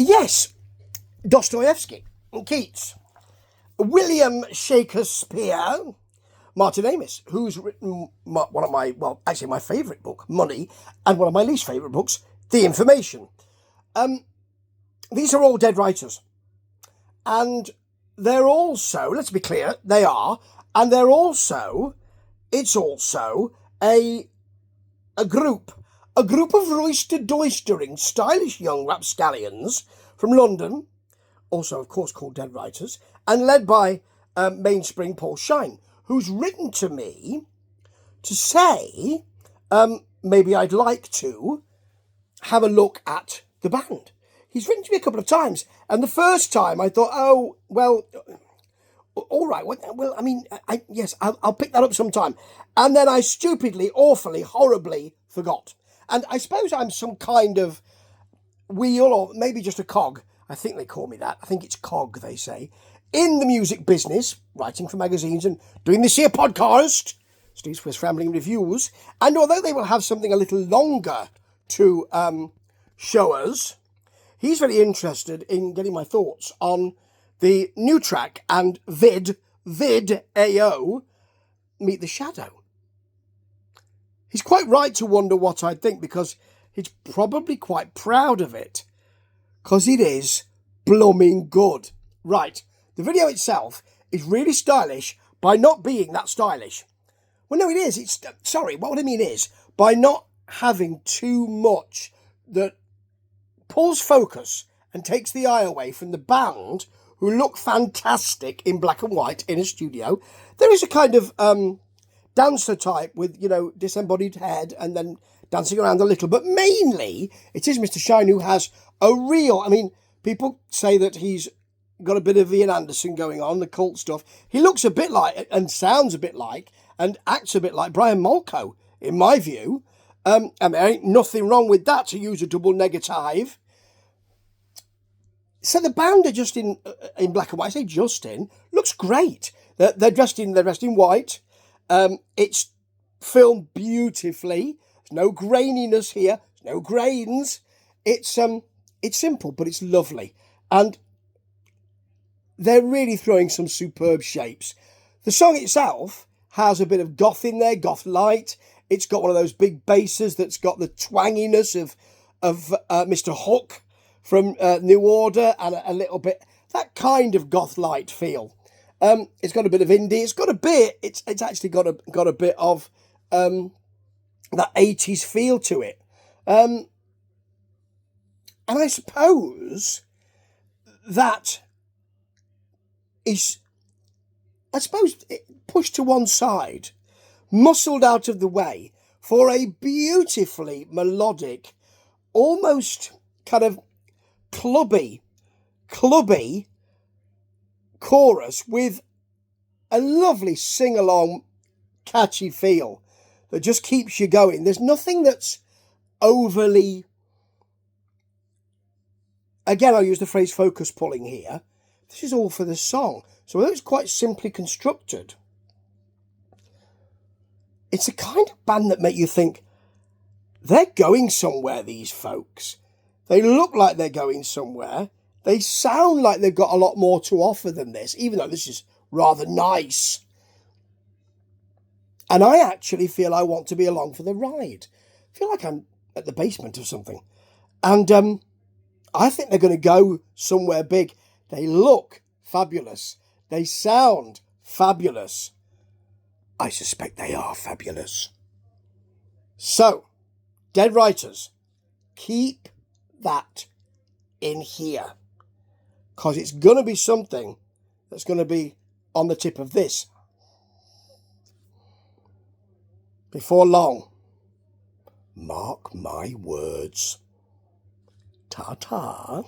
Yes, Dostoevsky, Keats, William Shakespeare, Martin Amis, who's written one of my, well, actually my favourite book, Money, and one of my least favourite books, The Information. These are all dead writers. And they're also, let's be clear, they are, and they're also, it's also a group of roister-doistering, stylish young rapscallions from London, also, of course, called Dead Writers, and led by mainspring Paul Sheen, who's written to me to say maybe I'd like to have a look at the band. He's written to me a couple of times, and the first time I thought, oh, well, all right, well, I mean, yes, I'll pick that up sometime. And then I stupidly, awfully, horribly forgot. And I suppose I'm some kind of wheel, or maybe just a cog. I think they call me that. I think it's cog, they say. In the music business, writing for magazines and doing this here podcast, Steve Swiss Rambling Reviews. And although they will have something a little longer to show us, he's very interested in getting my thoughts on the new track and vid AO, Meet the Shadow. He's quite right to wonder what I'd think, because he's probably quite proud of it, because it is blooming good. Right, the video itself is really stylish by not being that stylish. Well, no, it is. What I mean is, by not having too much that pulls focus and takes the eye away from the band, who look fantastic in black and white in a studio. There is a kind of dancer type with, disembodied head and then dancing around a little. But mainly, it is Mr. Sheen who has a real... I mean, people say that he's got a bit of Ian Anderson going on, the cult stuff. He looks a bit like, and sounds a bit like, and acts a bit like Brian Molko, in my view. And there ain't nothing wrong with that, to use a double negative. So the band are just in black and white. I say just in. Looks great. They're dressed in white. It's filmed beautifully. There's no graininess here. There's no grains. It's simple, but it's lovely. And they're really throwing some superb shapes. The song itself has a bit of goth in there, goth light. It's got one of those big basses that's got the twanginess of Mr. Hook from New Order, and a little bit, that kind of goth light feel. It's got a bit of indie. It's got a bit, it's actually got a bit of that 80s feel to it. And I suppose that is, pushed to one side, muscled out of the way for a beautifully melodic, almost kind of clubby chorus with a lovely sing-along catchy feel that just keeps you going. There's nothing that's overly, again, I'll use the phrase focus pulling here. This is all for the song. So although it's quite simply constructed, it's a kind of band that make you think, they're going somewhere, these folks. They look like they're going somewhere. They sound like they've got a lot more to offer than this, even though this is rather nice. And I actually feel I want to be along for the ride. I feel like I'm at the basement of something. And I think they're going to go somewhere big. They look fabulous. They sound fabulous. I suspect they are fabulous. So, Dead Writers, keep that in here, because it's going to be something that's going to be on the tip of this before long. Mark my words. Ta-ta.